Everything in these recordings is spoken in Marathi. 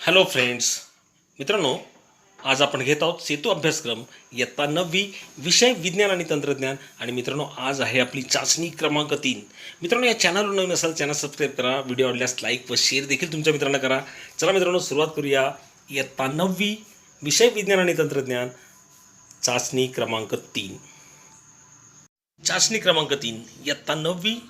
हॅलो फ्रेंड्स, मित्रांनो, आज आपण घेत आहोत सेतू अभ्यासक्रम इयत्ता 9वी विषय विज्ञान आणि तंत्रज्ञान. आणि मित्रांनो, आज आहे आपली चाचणी क्रमांक 3. मित्रांनो, या चॅनलवर नवीन असाल चॅनल सबस्क्राईब करा, व्हिडिओ आवडल्यास लाईक व शेअर देखील तुमच्या मित्रांना करा. चला मित्रांनो, सुरुवात करूया. इयत्ता 9वी विषय विज्ञान आणि तंत्रज्ञान चाचणी क्रमांक 3. चाचणी क्रमांक 3 इयत्ता 9वी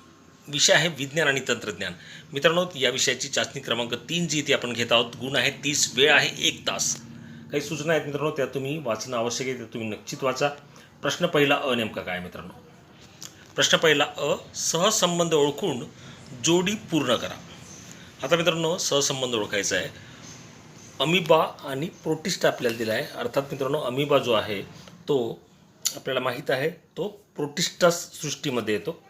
विषय आहे विज्ञान आणि तंत्रज्ञान. मित्रांनो, या विषयाची चाचणी क्रमांक 3 जी ती आपण घेत आहोत. गुण आहे 30, वेळ आहे 1 तास. काही सूचना आहेत मित्रांनो, त्या तुम्ही वाचणं आवश्यक आहे, त्या तुम्ही नक्कीच वाचा. प्रश्न पहिला अ नेमका काय मित्रांनो? प्रश्न पहिला अ, सहसंबंध ओळखून जोडी पूर्ण करा. आता मित्रांनो, सहसंबंध ओळखायचा आहे. अमिबा आणि प्रोटिस्ट आपल्याला दिला आहे. अर्थात मित्रांनो, अमिबा जो आहे तो आपल्याला माहीत आहे, तो प्रोटिस्टस सृष्टीमध्ये येतो.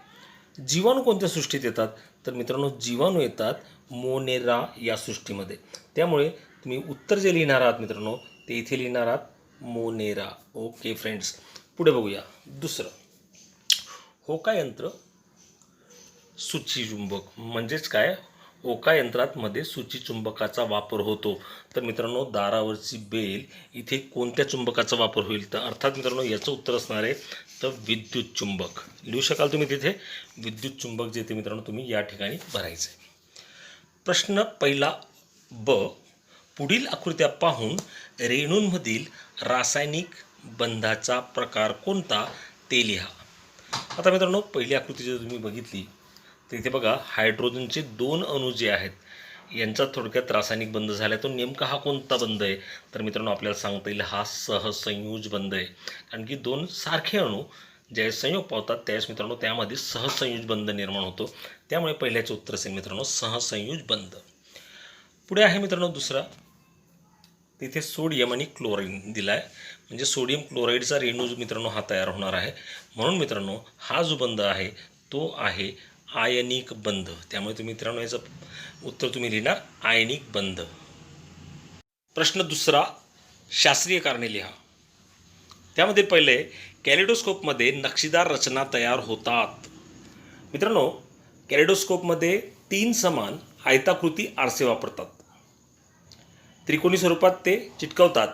जीवाणू कोणत्या सृष्टीत येतात? तर मित्रांनो, जीवाणू येतात मोनेरा या सृष्टीमध्ये. त्यामुळे तुम्ही उत्तर जे लिहिणार आहात मित्रांनो, ते इथे लिहिणार आहात मोनेरा. ओके फ्रेंड्स, पुढे बघूया. दुसरं, होकायंत्र सूचीचुंबक म्हणजेच काय? होकायंत्रात मध्ये सूचीचुंबकाचा वापर होतो. तर मित्रांनो, दारावरची बेल इथे कोणत्या चुंबकाचा वापर होईल? तर अर्थात मित्रांनो, याचं उत्तर असणार आहे तर विद्युत चुंबक. लिहू शकाल तुम्ही तिथे विद्युत चुंबक जे ते मित्रांनो तुम्ही या ठिकाणी भरायचं आहे. प्रश्न पहिला ब, पुढील आकृत्या पाहून रेणूंमधील रासायनिक बंधाचा प्रकार कोणता ते लिहा. आता मित्रांनो, पहिली आकृती जर तुम्ही बघितली तर इथे बघा, हायड्रोजनचे 2 अणू जे आहेत यांचा थोडक्यात रासायनिक बंध झाला आहे. तो नेमका हा कोणता बंध आहे? तर मित्रांनो, आपल्याला सांगता येईल हा सहसंयोज बंध आहे. कारण की 2 सारखे अणू ज्यावेळेस संयोग पावतात त्यावेळेस मित्रांनो त्यामध्ये सहसंयोज बंध निर्माण होतो. त्यामुळे पहिल्याचे उत्तर असेल मित्रांनो सहसंयोज बंध. पुढे आहे मित्रांनो दुसरा, तिथे सोडियम आणि क्लोराईड दिला आहे. म्हणजे सोडियम क्लोराईडचा रेणू मित्रांनो हा तयार होणार आहे. म्हणून मित्रांनो, हा जो बंध आहे तो आहे आयनिक बंध. त्यामुळे तुम्ही मित्रांनो याचं उत्तर तुम्ही लिहिणार आयनिक बंध. प्रश्न दुसरा, शास्त्रीय कारणे लिहा. त्यामध्ये पहिले, कॅलिडोस्कोपमध्ये नक्षीदार रचना तयार होतात. मित्रांनो, कॅलिडोस्कोपमध्ये 3 समान आयताकृती आरसे वापरतात. त्रिकोणी स्वरूपात ते चिटकवतात.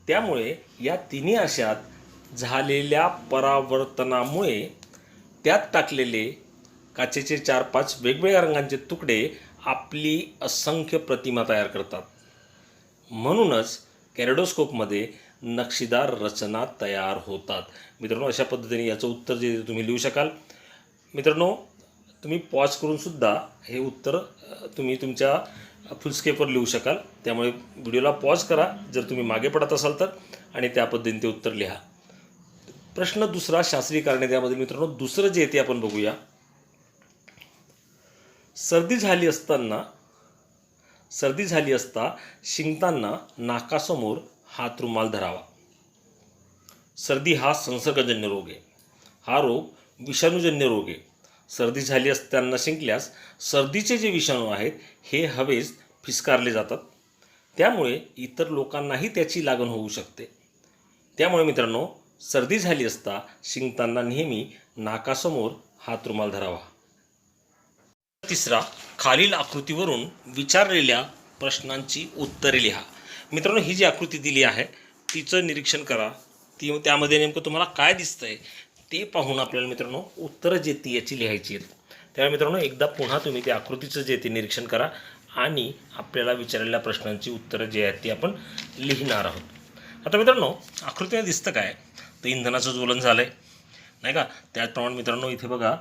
त्यामुळे या तिन्ही आरशात झालेल्या परावर्तनामुळे त्यात टाकलेले काचेचे 4-5 वेगवेगळ्या रंगांचे तुकडे आपली असंख्य प्रतिमा तयार करतात. म्हणूनच कॅलिडोस्कोपमध्ये नक्षीदार रचना तयार होतात. मित्रांनो, अशा पद्धतीने याचं उत्तर जे तुम्ही लिहू शकाल. मित्रांनो, तुम्ही पॉज करून सुद्धा हे उत्तर तुम्ही तुमच्या फुलस्केपवर लिहू शकाल. त्यामुळे व्हिडिओला पॉज करा जर तुम्ही मागे पडत असाल तर, आणि त्या पद्धतीने ते उत्तर लिहा. प्रश्न दुसरा, शास्त्रीय कारणे. त्यामध्ये मित्रांनो दुसरं जे आहे ते आपण बघूया. सर्दी झाली असता शिंकताना नाकासमोर हात रुमाल धरावा. सर्दी हा संसर्गजन्य रोग आहे. हा रोग विषाणूजन्य रोग आहे. सर्दी झाली असताना शिंकल्यास सर्दीचे जे विषाणू आहेत हे हवेत फिस्कारले जातात. त्यामुळे इतर लोकांनाही त्याची लागण होऊ शकते. त्यामुळे मित्रांनो, सर्दी झाली असता शिंकताना नेहमी नाकासमोर हात रुमाल धरावा. तिसरा, खालील आकृतीवरून विचारलेल्या प्रश्नांची उत्तरे लिहा. मित्रांनो, ही जी आकृती दिली आहे तिचं निरीक्षण करा. त्यामध्ये नेमकं तुम्हाला काय दिसतंय ते पाहून आपल्याला मित्रांनो उत्तरं जे ती याची लिहायची आहेत. त्यामुळे मित्रांनो, एकदा पुन्हा तुम्ही त्या आकृतीचं जे ते निरीक्षण करा आणि आपल्याला विचारलेल्या प्रश्नांची उत्तरं जे आहेत ती आपण लिहिणार आहोत. आता मित्रांनो, आकृतीने दिसतं काय? तर इंधनाचं ज्वलन झालं आहे, नाही का? त्याचप्रमाणे मित्रांनो इथे बघा,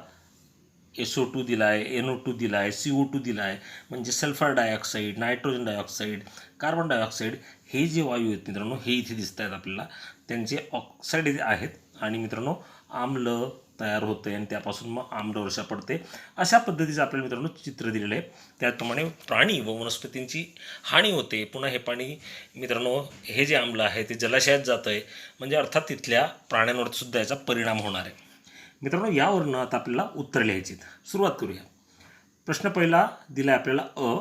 SO2 दिला आहे, NO2 दिला आहे, CO2 दिला आहे. म्हणजे sulphur dioxide, nitrogen dioxide, carbon dioxide हे जे वायू आहेत मित्रांनो हे इथे दिसत आहेत आपल्याला. त्यांचे ऑक्साईड आहेत आणि मित्रांनो आम्ल तयार होते आणि त्यापासून मग आम्लवर्षा पडते. अशा पद्धतीचं आपल्याला मित्रांनो चित्र दिलेलं आहे. त्याचप्रमाणे प्राणी व वनस्पतींची हानी होते. पुन्हा हे पाणी मित्रांनो, हे जे आम्ल आहे ते जलाशयात जातं आहे. म्हणजे अर्थात तिथल्या प्राण्यांवर सुद्धा याचा परिणाम होणार आहे. मित्रांनो, यावरून आता आपल्याला उत्तर लिहायची. सुरुवात करूया. प्रश्न पहिला दिला आहे आपल्याला अ,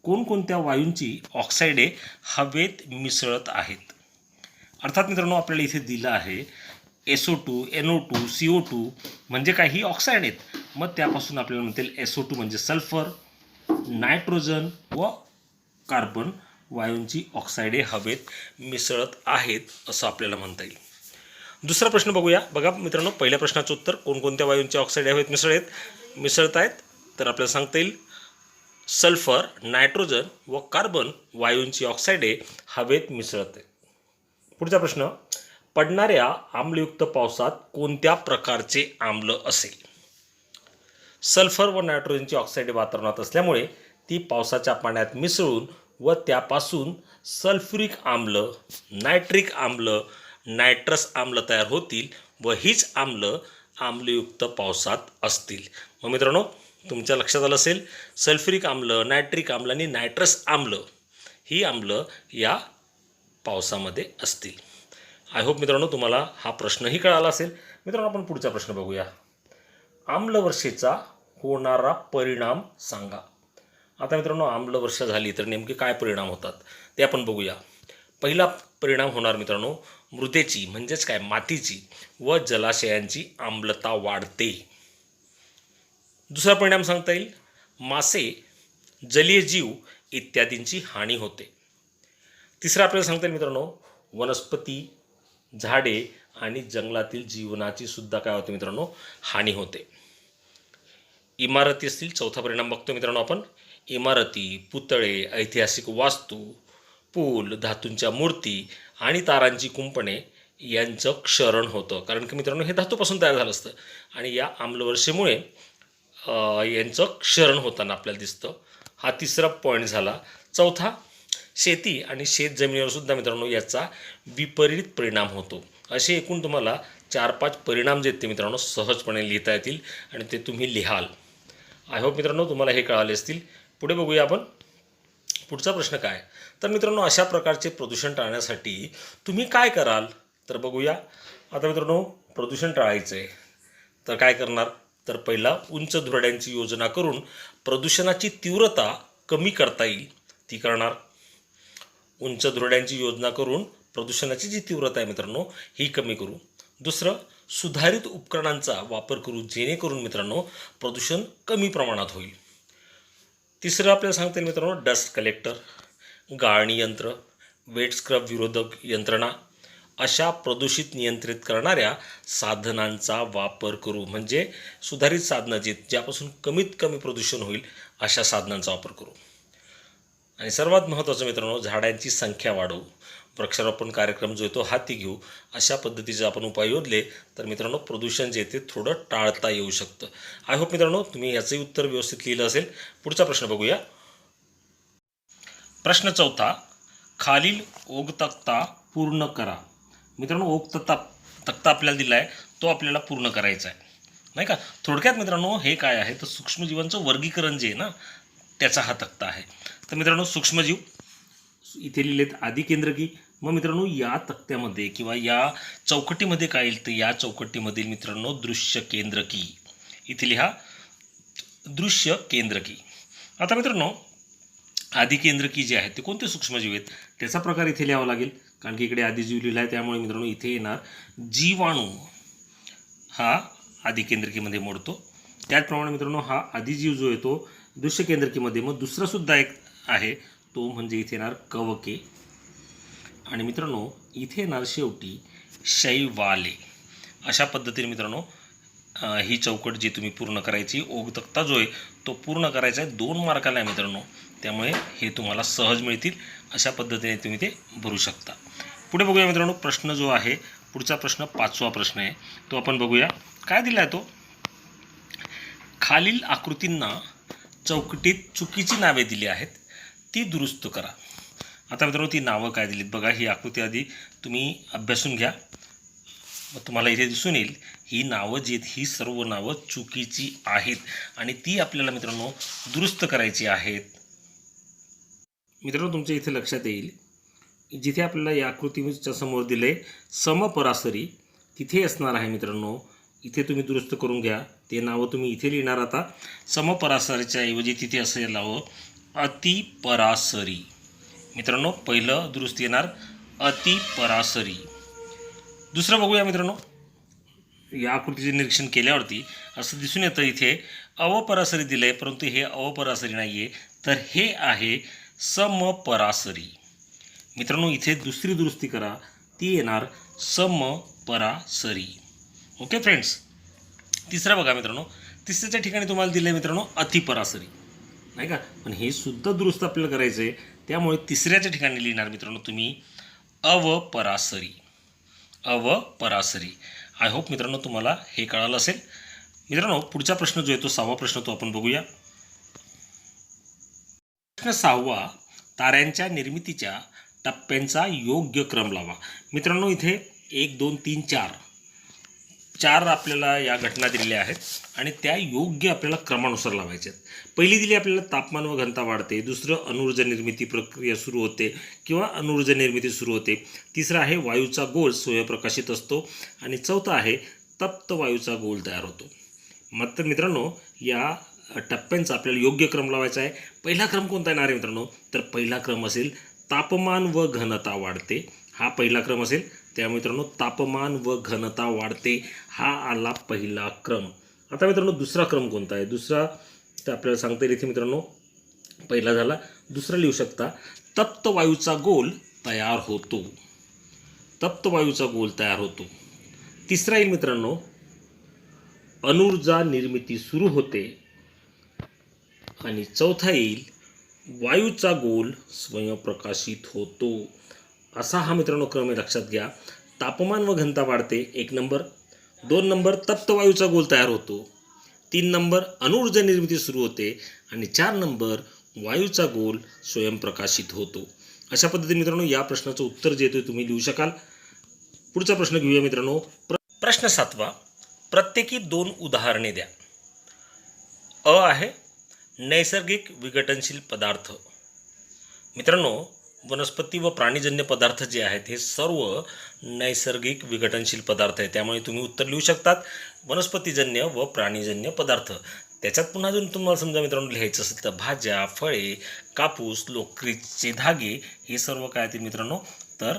कोणकोणत्या वायूंची ऑक्साईडे हवेत मिसळत आहेत. अर्थात मित्रांनो, आपल्याला इथे दिलं आहे SO2, NO2, CO2 म्हणजे काही ऑक्साईड आहेत. मग त्यापासून आपल्याला म्हणतील SO2 म्हणजे सल्फर, नायट्रोजन व कार्बन वायूंची ऑक्साईडे हवेत मिसळत आहेत असं आपल्याला म्हणता येईल. दुसरा प्रश्न बघूया. बघा मित्रांनो, पहिल्या प्रश्नाचं उत्तर कोणकोणत्या वायूंची ऑक्साईडे हवेत मिसळत आहेत. तर आपल्याला सांगता येईल सल्फर, नायट्रोजन व कार्बन वायूंची ऑक्साईडे हवेत मिसळत आहेत. पुढचा प्रश्न, पडणाऱ्या आम्लयुक्त पावसात कोणत्या प्रकारचे आम्ल असेल? सल्फर व नायट्रोजनची ऑक्साईड वातावरणात असल्यामुळे ती पावसाच्या पाण्यात मिसळून व त्यापासून सल्फ्युरिक आम्ल, नायट्रिक आम्ल, नायट्रस आम्ल तयार होतील व हीच आम्ल आम्लयुक्त पावसात असतील. मग मित्रांनो, तुमच्या लक्षात आलं असेल सल्फ्युरिक आम्ल, नायट्रिक आम्ल आणि नायट्रस आम्ल ही आम्ल या पावसामध्ये असतील. आय होप मित्रांनो तुम्हाला हा प्रश्नही कळाला असेल. मित्रांनो, आपण पुढचा प्रश्न बघूया. आम्लवर्षेचा होणारा परिणाम सांगा. आता मित्रांनो, आम्लवर्षा झाली तर नेमके काय परिणाम होतात ते आपण बघूया. पहिला परिणाम होणार मित्रांनो, मृदेची म्हणजेच काय मातीची व जलाशयांची आम्लता वाढते. दुसरा परिणाम सांगता येईल मासे, जलीय जीव इत्यादींची हानी होते. तिसरा आपल्याला सांगता येईल मित्रांनो, वनस्पती, झाडे आणि जंगलातील जीवनाची सुद्धा काय होते मित्रांनो, हानी होते. इमारती असतील, चौथा परिणाम बघतो मित्रांनो आपण. इमारती, पुतळे, ऐतिहासिक वास्तू, पूल, धातूंच्या मूर्ती आणि तारांची कुंपणे यांचं क्षरण होतं. कारण की मित्रांनो हे धातूपासून तयार झालं असतं आणि या आम्लवर्षेमुळे यांचं क्षरण होताना आपल्याला दिसतं. हा तिसरा पॉईंट झाला. चौथा, शेती आणि शेत जमिनीवर सुद्धा मित्रांनो याचा विपरीत परिणाम होतो. असे एकूण तुम्हाला 4-5 परिणाम जे ते मित्रांनो सहजपणे लिहिता येतील आणि ते तुम्ही लिहाल. आय होप मित्रांनो तुम्हाला हे कळाले असतील. पुढे बघूया आपण. पुढचा प्रश्न काय, तर मित्रांनो अशा प्रकारचे प्रदूषण टाळण्यासाठी तुम्ही काय कराल? तर बघूया. आता मित्रांनो, प्रदूषण टाळायचं आहे तर काय करणार? तर पहिला उंच धुरड्यांची योजना करून प्रदूषणाची तीव्रता कमी करता येईल ती करणार. उंच धुरड्यांची योजना करून प्रदूषणाची जी तीव्रता आहे मित्रांनो ही कमी करू. दुसरं, सुधारित उपकरणांचा वापर करू जेणेकरून मित्रांनो प्रदूषण कमी प्रमाणात होईल. तिसरं आपल्याला सांगता येईल मित्रांनो डस्ट कलेक्टर, गाळणी यंत्र, वेट स्क्रब विरोधक यंत्रणा अशा प्रदूषित नियंत्रित करणाऱ्या साधनांचा वापर करू. म्हणजे सुधारित साधनं ज्यापासून कमीत कमी प्रदूषण होईल अशा साधनांचा वापर करू. आणि सर्वात महत्त्वाचं मित्रांनो, झाडांची संख्या वाढवू. वृक्षारोपण कार्यक्रम जो आहे तो हाती घेऊ. अशा पद्धतीचे आपण उपाय योजले तर मित्रांनो प्रदूषण जे ते थोडं टाळता येऊ शकतं. आय होप मित्रांनो तुम्ही याचंही उत्तर व्यवस्थित लिहिलं असेल. पुढचा प्रश्न बघूया. प्रश्न चौथा, खालील ओघ तक्ता पूर्ण करा. मित्रांनो, ओघ तक्ता आपल्याला दिला आहे तो आपल्याला पूर्ण करायचा आहे नाही का. थोडक्यात मित्रांनो हे काय आहे तर सूक्ष्मजीवांचं वर्गीकरण जे आहे ना त्याचा हा तक्ता आहे. तर मित्रांनो सूक्ष्मजीव इथे लिहिलेत आधी केंद्रकी. मग मित्रांनो या तक्त्यामध्ये किंवा या चौकटीमध्ये काय येईल तर या चौकटीमधील मित्रांनो दृश्य केंद्रकी. इथे लिहा दृश्य केंद्रकी. आता मित्रांनो आधी केंद्रकी जे आहेत ते कोणते सूक्ष्मजीव आहेत त्याचा प्रकार इथे लिहावा लागेल. कारण की इकडे आदिजीव लिहिला आहे त्यामुळे मित्रांनो इथे येणार जीवाणू हा आधी केंद्रकीमध्ये मोडतो. त्याचप्रमाणे मित्रांनो हा आदिजीव जो आहे तो दृश्य केंद्रकीमध्ये. मग दुसरा सुद्धा एक आहे तो म्हणजे इथे येणार कवके. आणि मित्रांनो इथे येणार शेवटी शैवाले. अशा पद्धतीने मित्रांनो ही चौकट जी तुम्ही पूर्ण करायची ओघ तक्ता जो आहे तो पूर्ण करायचा आहे. 2 मार्काला आहे मित्रांनो त्यामुळे हे तुम्हाला सहज मिळतील. अशा पद्धतीने तुम्ही ते भरू शकता. पुढे बघूया मित्रांनो प्रश्न जो आहे पुढचा प्रश्न 5वा प्रश्न आहे तो आपण बघूया. काय दिला आहे तो, खालील आकृतींना चौकटीत चुकीची नावे दिली आहेत ती दुरुस्त करा. आता मित्रांनो ती नावं काय दिलीत बघा. ही आकृती आधी तुम्ही अभ्यासून घ्या. मग तुम्हाला इथे दिसून येईल ही नावं जी आहेत ही सर्व नावं चुकीची आहेत आणि ती आपल्याला मित्रांनो दुरुस्त करायची आहेत. मित्रांनो तुमच्या इथे लक्षात येईल जिथे आपल्याला या आकृतीच्या समोर दिले समपरासरी तिथे असणार आहे मित्रांनो. इथे तुम्ही दुरुस्त करून घ्या. ते नावं तुम्ही इथे लिहिणार. आता समपरासरीच्या ऐवजी तिथे असं लावं अतिपरासरी. मित्रांनो पहिलं दुरुस्ती येणार अतिपरासरी. दुसरं बघूया मित्रांनो. या आकृतीचे निरीक्षण केल्यावरती असं दिसून येतं इथे अवपरासरी दिलं आहे परंतु हे अवपरासरी नाही आहे तर हे आहे समपरासरी. मित्रांनो इथे दुसरी दुरुस्ती करा, ती येणार समपरासरी. Okay friends. तिसरा बघा मित्रांनो, तिसऱ्याच्या ठिकाणी तुम्हाला दिलं आहे मित्रांनो अतिपरासरी, नाही का. पण हे सुद्धा दुरुस्त आपल्याला करायचं आहे, त्यामुळे तिसऱ्याच्या ठिकाणी लिहिणार मित्रांनो तुम्ही अवपरासरी. अवपरासरी. आय होप मित्रांनो तुम्हाला हे कळालं असेल. मित्रांनो पुढचा प्रश्न जो आहे तो 6वा प्रश्न तो आपण बघूया. प्रश्न 6वा, ताऱ्यांच्या निर्मितीच्या टप्प्यांचा योग्य क्रम लावा. मित्रांनो इथे 1 2 3 4 आपल्याला या घटना दिलेल्या आहेत आणि त्या योग्य आपल्याला क्रमानुसार लावायच्या आहेत. पहिली दिली आपल्याला तापमान व घनता वाढते, दुसरं अणुऊर्जा निर्मिती प्रक्रिया सुरू होते किंवा अणुऊर्जा निर्मिती सुरू होते, तिसरं आहे वायूचा गोल सूर्यप्रकाशित असतो आणि चौथा आहे तप्त वायूचा गोल तयार होतो. मग मित्रांनो या टप्प्यांचा आपल्याला योग्य क्रम लावायचा आहे. पहिला क्रम कोणता येणार आहे मित्रांनो, तर पहिला क्रम असेल तापमान व घनता वाढते, हा पहिला क्रम असेल. त्यामुळे मित्रांनो तापमान व घनता वाढते हा आला पहिला क्रम. आता मित्रांनो दुसरा क्रम कोणता आहे, दुसरा तर आपल्याला सांगता येईल इथे मित्रांनो. पहिला झाला, दुसरा लिहू शकता तप्त वायूचा गोल तयार होतो. तप्त वायूचा गोल तयार होतो. तिसरा येईल मित्रांनो अणुऊर्जा निर्मिती सुरू होते आणि चौथा येईल वायूचा गोल स्वयंप्रकाशित होतो. असा हा मित्रांनो क्रम लक्षात घ्या. तापमान व घनता वाढते 1 नंबर, 2 नंबर तप्त वायूचा गोल तयार होतो, 3 नंबर अणुऊर्जा निर्मिती सुरू होते आणि 4 नंबर वायूचा गोल स्वयंप्रकाशित होतो. अशा पद्धतीने मित्रांनो या प्रश्नाचं उत्तर जे येतं तुम्ही लिहू शकाल. पुढचा प्रश्न घेऊया मित्रांनो. प्रश्न 7वा, प्रत्येकी 2 उदाहरणे द्या. अ आहे नैसर्गिक विघटनशील पदार्थ. मित्रांनो वनस्पती व प्राणीजन्य पदार्थ जे आहेत हे सर्व नैसर्गिक विघटनशील पदार्थ आहे, त्यामुळे तुम्ही उत्तर लिहू शकतात वनस्पतीजन्य व प्राणीजन्य पदार्थ. त्याच्यात पुन्हा अजून तुम्हाला समजा मित्रांनो लिहायचं असेल तर भाज्या, फळे, कापूस, लोकरीचे धागे हे सर्व काय आहेत मित्रांनो, तर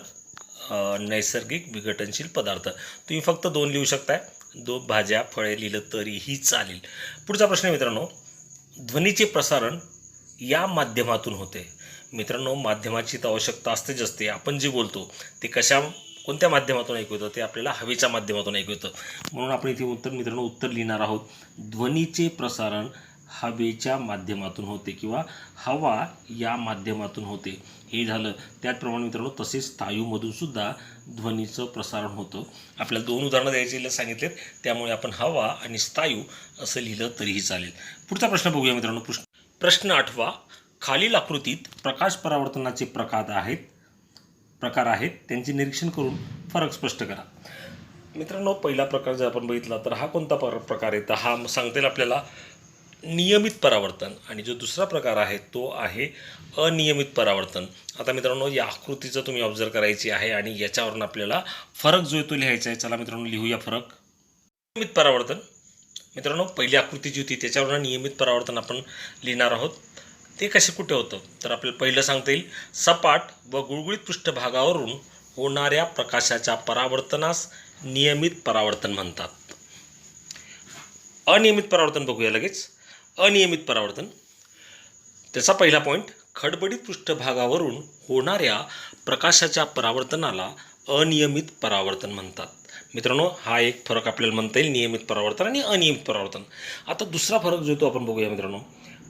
नैसर्गिक विघटनशील पदार्थ. तुम्ही फक्त 2 लिहू शकताय, 2 भाज्या फळे लिहिलं तरीही चालेल. पुढचा प्रश्न आहे मित्रांनो, ध्वनीचे प्रसारण या माध्यमातून होते. मित्रांनो माध्यमाची तर आवश्यकता असतेच असते. आपण जे बोलतो ते कोणत्या माध्यमातून ऐकू येतं, ते आपल्याला हवेच्या माध्यमातून ऐकू येतं. म्हणून आपण इथे उत्तर लिहिणार आहोत ध्वनीचे प्रसारण हवेच्या माध्यमातून होते किंवा हवा या माध्यमातून होते. हे झालं. त्याचप्रमाणे मित्रांनो तसेच स्थायूमधून सुद्धा ध्वनीचं प्रसारण होतं. आपल्याला 2 उदाहरणं द्यायचे सांगितलेत, त्यामुळे आपण हवा आणि स्थायू असं लिहिलं तरीही चालेल. पुढचा प्रश्न बघूया मित्रांनो. प्रश्न 8वा, खालील आकृतीत प्रकाश परावर्तनाचे प्रकार आहेत त्यांचे निरीक्षण करून फरक स्पष्ट करा. मित्रांनो पहिला प्रकार जर आपण बघितला तर हा कोणता प्रकार आहे, तर हा सांगता येईल आपल्याला नियमित परावर्तन. आणि जो दुसरा प्रकार आहे तो आहे अनियमित परावर्तन. आता मित्रांनो या आकृतीचं तुम्ही ऑब्झर्व करायची आहे आणि याच्यावरून आपल्याला फरक जो आहे तो लिहायचा आहे. चला मित्रांनो लिहूया फरक. नियमित परावर्तन मित्रांनो पहिली आकृती जी होती त्याच्यावरून नियमित परावर्तन आपण लिहिणार आहोत. ते कसे कुठे होतं, तर आपल्याला पहिलं सांगता येईल सपाट व गुळगुळीत पृष्ठभागावरून होणाऱ्या प्रकाशाच्या परावर्तनास नियमित परावर्तन म्हणतात. अनियमित परावर्तन बघूया लगेच. अनियमित परावर्तन त्याचा पहिला पॉईंट, खडबडीत पृष्ठभागावरून होणाऱ्या प्रकाशाच्या परावर्तनाला अनियमित परावर्तन म्हणतात. मित्रांनो हा एक फरक आपल्याला म्हणता येईल, नियमित परावर्तन आणि अनियमित परावर्तन. आता दुसरा फरक जो तो आपण बघूया मित्रांनो.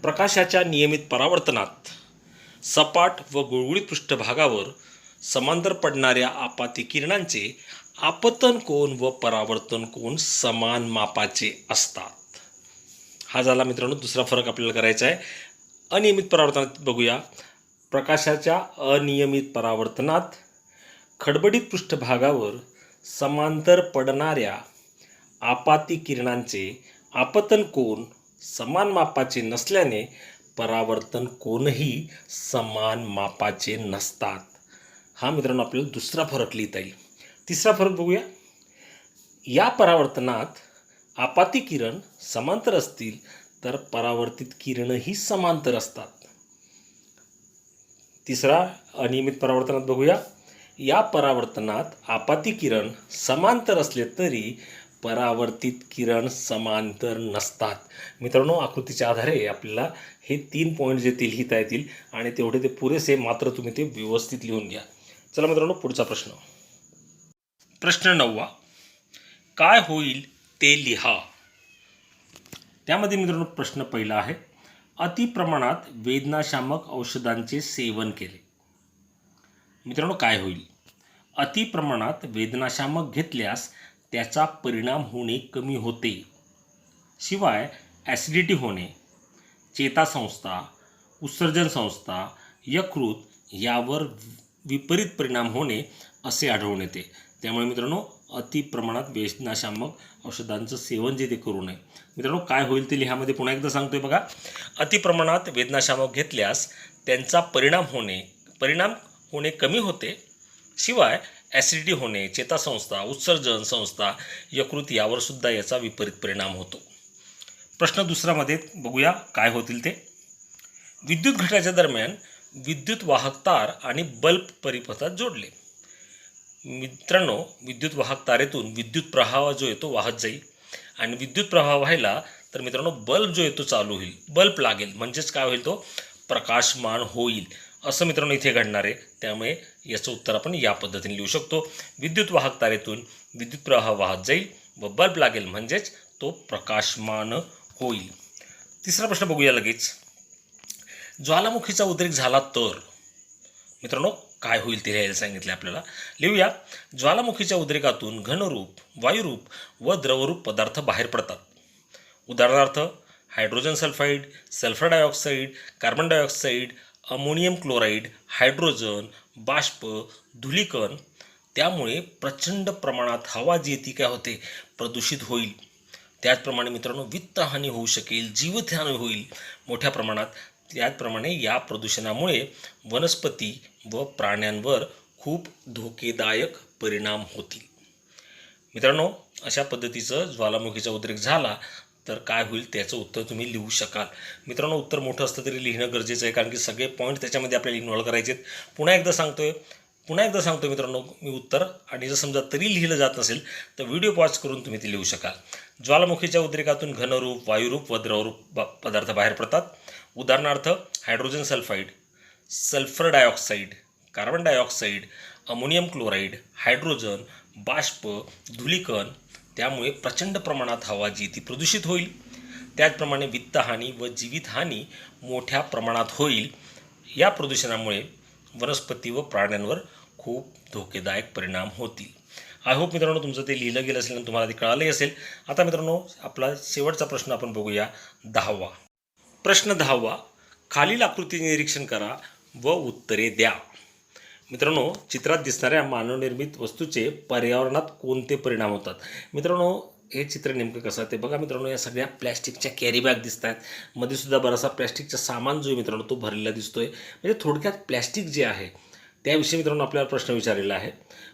प्रकाशाच्या नियमित परावर्तनात सपाट व गुळगुळीत पृष्ठभागावर समांतर पडणाऱ्या आपाती किरणांचे आपतन कोन व परावर्तन कोन समान मापाचे असतात. हा झाला मित्रांनो दुसरा फरक आपल्याला करायचा आहे. अनियमित परावर्तनात बघूया. प्रकाशाच्या अनियमित परावर्तनात खडबडीत पृष्ठभागावर समांतर पडणाऱ्या आपाती किरणांचे आपतन कोन समान मापाचे नसल्याने परावर्तन कोनही समान मापाचे नसतात. हा मित्रांनो आपल्याला दुसरा फरक लिहिता येईल. तिसरा फरक बघूया. या परावर्तनात आपाती किरण समांतर असतील तर परावर्तित किरणही समांतर असतात. तिसरा अनियमित परावर्तनात बघूया. या परावर्तनात आपाती किरण समांतर असले तरी परावर्तित किरण समांतर नसतात. मित्रांनो आकृतीच्या आधारे आपल्याला हे 3 पॉईंट जे लिहिता येतील आणि तेवढे ते पुरेसे, मात्र तुम्ही ते व्यवस्थित लिहून घ्या. चला मित्रांनो, पुढचा प्रश्न. प्रश्न 9. काय होईल ते लिहा. त्यामध्ये मित्रांनो प्रश्न पहिला आहे, अतिप्रमाणात वेदनाशामक औषधांचे सेवन केले. मित्रांनो काय होईल? अतिप्रमाणात वेदनाशामक घेतल्यास त्याचा परिणाम होणे कमी होते. शिवाय ॲसिडिटी होणे, चेतासंस्था, उत्सर्जन संस्था, यकृत यावर विपरीत परिणाम होणे असे आढळून येते. त्यामुळे मित्रांनो अतिप्रमाणात वेदनाशामक औषधांचं सेवन जे ते करू नये. मित्रांनो काय होईल ते लिहामध्ये पुन्हा एकदा सांगतोय बघा. अतिप्रमाणात वेदनाशामक घेतल्यास त्यांचा परिणाम होणे कमी होते. शिवाय ॲसिडिटी होणे, चेतासंस्था, उत्सर्जन संस्था, यकृत यावर सुद्धा याचा विपरीत परिणाम होतो. प्रश्न दुसरामध्ये बघूया काय होतील ते. विद्युत घटाच्या दरम्यान विद्युत वाहक तार आणि बल्ब परिपथात जोडले. मित्रांनो विद्युत वाहक तारेतून विद्युत प्रवाह जो येतो वाहत जाईल आणि विद्युत प्रवाह व्हायला तर मित्रांनो बल्ब जो येतो चालू होईल, बल्ब लागेल, म्हणजेच काय होईल तो प्रकाशमान होईल असं मित्रांनो इथे घडणार आहे. त्यामुळे याचं उत्तर आपण या पद्धतीने लिहू शकतो. विद्युत वाहक तारेतून विद्युत प्रवाह वाहत जाईल व बल्ब लागेल म्हणजेच तो प्रकाशमान होईल. तिसरा प्रश्न बघूया लगेच. ज्वालामुखीचा उद्रेक झाला तर मित्रांनो काय होईल ते लिहायला सांगितले आपल्याला. लिहूया. ज्वालामुखीच्या उद्रेकातून घनरूप, वायुरूप व द्रवरूप पदार्थ बाहेर पडतात. उदाहरणार्थ hydrogen sulphide, sulphur dioxide, carbon dioxide, ammonium chloride, hydrogen, बाष्प, धुलीकण. त्यामुळे प्रचंड प्रमाणात हवा जी ती काय होते प्रदूषित होईल. त्याचप्रमाणे मित्रांनो वित्तहानी होऊ शकेल, जीवितहानी होईल मोठ्या प्रमाणात. त्याचप्रमाणे या प्रदूषणामुळे वनस्पती व प्राण्यांवर खूप धोकेदायक परिणाम होतील. मित्रांनो अशा पद्धतीचं ज्वालामुखीचा उद्रेक झाला तर काय होईल त्याचं उत्तर तुम्ही लिहू शकाल. मित्रांनो उत्तर मोठं असतं तरी लिहिणं गरजेचं आहे, कारण की सगळे पॉईंट त्याच्यामध्ये आपल्याला इन्व्हॉल्व करायचे आहेत. पुन्हा एकदा सांगतोय मित्रांनो मी उत्तर, आणि जर समजा तरी लिहिलं जात नसेल तर व्हिडिओ पॉज करून तुम्ही ते लिहू शकाल. ज्वालामुखीच्या उद्रेकातून घनरूप, वायुरूप व द्रवरूप पदार्थ बाहेर पडतात. उदाहरणार्थ hydrogen sulphide, sulphur dioxide, carbon dioxide, ammonium chloride, hydrogen, बाष्प, धुलीकण. त्यामुळे प्रचंड प्रमाणात हवा जी ती प्रदूषित होईल. त्याचप्रमाणे वित्तहानी व जीवितहानी मोठ्या प्रमाणात होईल. या प्रदूषणामुळे वनस्पती व प्राण्यांवर खूप धोकेदायक परिणाम होतील. आय होप मित्रांनो तुमचं ते लिहिलं गेलं असेल आणि तुम्हाला ते कळालंही असेल. आता मित्रांनो आपला शेवटचा प्रश्न आपण बघूया 10वा. प्रश्न 10वा. खालील आकृती निरीक्षण करा व उत्तरे द्या. मित्रांनो चित्रात दिसणाऱ्या मानवनिर्मित वस्तूचे पर्यावरणात कोणते परिणाम होतात. मित्रांनो हे चित्र नेमकं कसं ते बघा. मित्रांनो या सगळ्या प्लॅस्टिकच्या कॅरी बॅग दिसत आहेत. मध्ये सुद्धा बराचसा प्लॅस्टिकचा सामान जो आहे मित्रांनो तो भरलेला दिसतोय. म्हणजे थोडक्यात प्लॅस्टिक जे आहे त्याविषयी मित्रांनो आपल्याला प्रश्न विचारलेला आहे.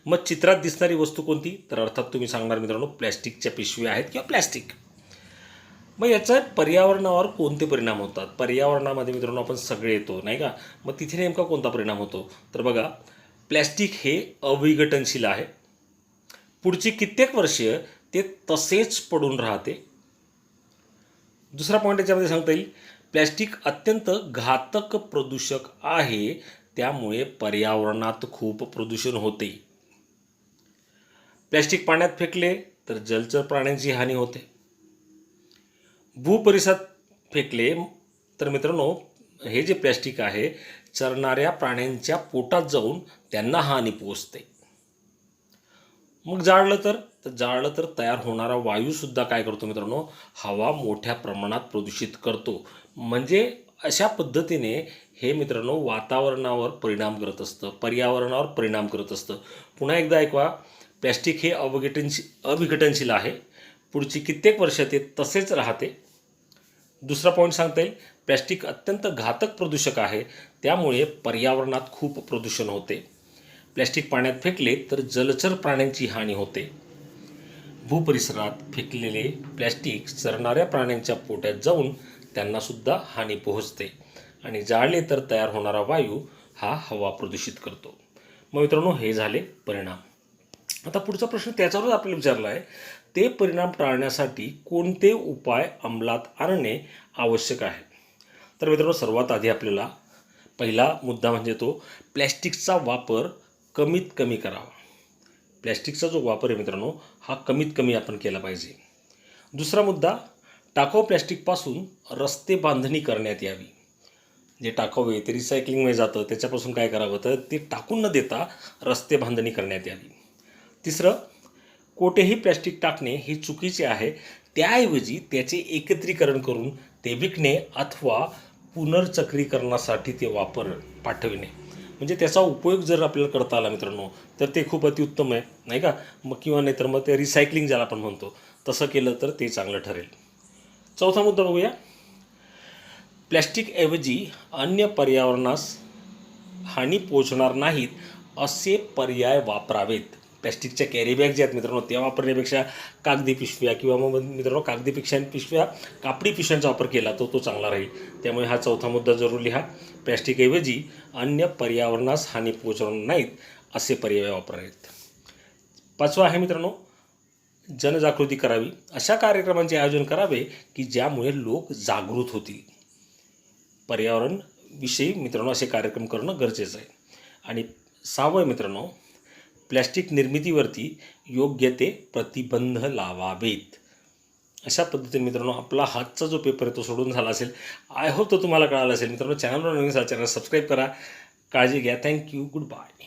मग चित्रात दिसणारी वस्तू कोणती, तर अर्थात तुम्ही सांगणार मित्रांनो प्लॅस्टिकच्या पिशव्या आहेत किंवा प्लॅस्टिक. मग याचा पर्यावरणावर कोणते परिणाम होतात. पर्यावरणामध्ये मित्रांनो आपण सगळे येतो नाही का. मग तिथे नेमका कोणता परिणाम होतो तर बघा प्लॅस्टिक हे अविघटनशील आहे. पुढची कित्येक वर्ष ते तसेच पडून राहते. दुसरा पॉईंट याच्यामध्ये सांगता येईल प्लॅस्टिक अत्यंत घातक प्रदूषक आहे. त्यामुळे पर्यावरणात खूप प्रदूषण होते. प्लॅस्टिक पाण्यात फेकले तर जलचर प्राण्यांची हानी होते. भूपरिसरात फेकले तर मित्रांनो हे जे प्लॅस्टिक आहे चरणाऱ्या प्राण्यांच्या पोटात जाऊन त्यांना हानी पोहोचते. मग जाळलं तर तयार होणारा वायूसुद्धा काय करतो मित्रांनो हवा मोठ्या प्रमाणात प्रदूषित करतो. म्हणजे अशा पद्धतीने हे मित्रांनो वातावरणावर परिणाम करत असतं, पर्यावरणावर परिणाम करत असतं. पुन्हा एकदा ऐकवा. प्लॅस्टिक हे अविघटनशील आहे. पुढची कित्येक वर्ष ते तसेच राहते. दुसरा पॉईंट सांगता येईल प्लॅस्टिक अत्यंत घातक प्रदूषक आहे. त्यामुळे पर्यावरणात खूप प्रदूषण होते. प्लॅस्टिक पाण्यात फेकले तर जलचर प्राण्यांची हानी होते. भूपरिसरात फेकलेले प्लॅस्टिक चरणाऱ्या प्राण्यांच्या पोटात जाऊन त्यांनासुद्धा हानी पोहोचते. आणि जाळले तर तयार होणारा वायू हा हवा प्रदूषित करतो. मग मित्रांनो हे झाले परिणाम. आता पुढचा प्रश्न त्याच्यावरच आपल्याला विचारला आहे ते परिणाम टाळण्यासाठी कोणते उपाय अंमलात आणणे आवश्यक आहे. तर मित्रांनो सर्वात आधी आपल्याला पहिला मुद्दा म्हणजे तो प्लॅस्टिकचा वापर कमीत कमी करावा. प्लॅस्टिकचा जो वापर आहे मित्रांनो हा कमीत कमी आपण केला पाहिजे. दुसरा मुद्दा, टाकाऊ प्लॅस्टिकपासून रस्ते बांधणी करण्यात यावी. जे टाकाऊ आहे ते रिसायकलिंगमध्ये जातं, त्याच्यापासून काय करावं तर ते टाकून न देता रस्ते बांधणी करण्यात यावी. तिसरं, कोठेही प्लॅस्टिक टाकणे हे चुकीचे आहे. त्याऐवजी त्याचे एकत्रीकरण करून ते विकणे अथवा पुनर्चक्रीकरणासाठी ते पाठविणे. म्हणजे त्याचा उपयोग जर आपल्याला करता आला मित्रांनो तर ते खूप अतिउत्तम आहे, नाही का. मग किंवा नाही तर मग ते रिसायकलिंग ज्याला आपण म्हणतो तसं केलं तर ते चांगलं ठरेल. चौथा मुद्दा बघूया. प्लॅस्टिकऐवजी अन्य पर्यावरणास हानी पोचणार नाहीत असे पर्याय वापरावेत. प्लॅस्टिकच्या कॅरी बॅग ज्या आहेत मित्रांनो त्या वापरण्यापेक्षा कागदी पिशव्या किंवा मग मित्रांनो कागदी पिशव्या कापडी पिशव्यांचा वापर केला तर तो चांगला राहील. त्यामुळे हा चौथा मुद्दा जरूर लिहा. प्लॅस्टिकऐवजी अन्य पर्यावरणास हानी पोचवणार नाहीत असे पर्याय वापरावेत. पाचवा आहे मित्रांनो, जनजागृती करावी. अशा कार्यक्रमांचे आयोजन करावे की ज्यामुळे लोक जागृत होतील. पर्यावरणविषयी मित्रांनो असे कार्यक्रम करणं गरजेचं आहे. आणि सहावं आहे मित्रांनो, प्लॅस्टिक निर्मितीवरती योग्य ते प्रतिबंध लावावेत. अशा पद्धतीने मित्रांनो आपला हातचा जो पेपर आहे तो सोडून झाला असेल. आय होप तो तुम्हाला कळाला असेल. मित्रांनो चॅनलवर नवीन असाल चॅनल सबस्क्राईब करा. काळजी घ्या. थँक्यू. Good bye.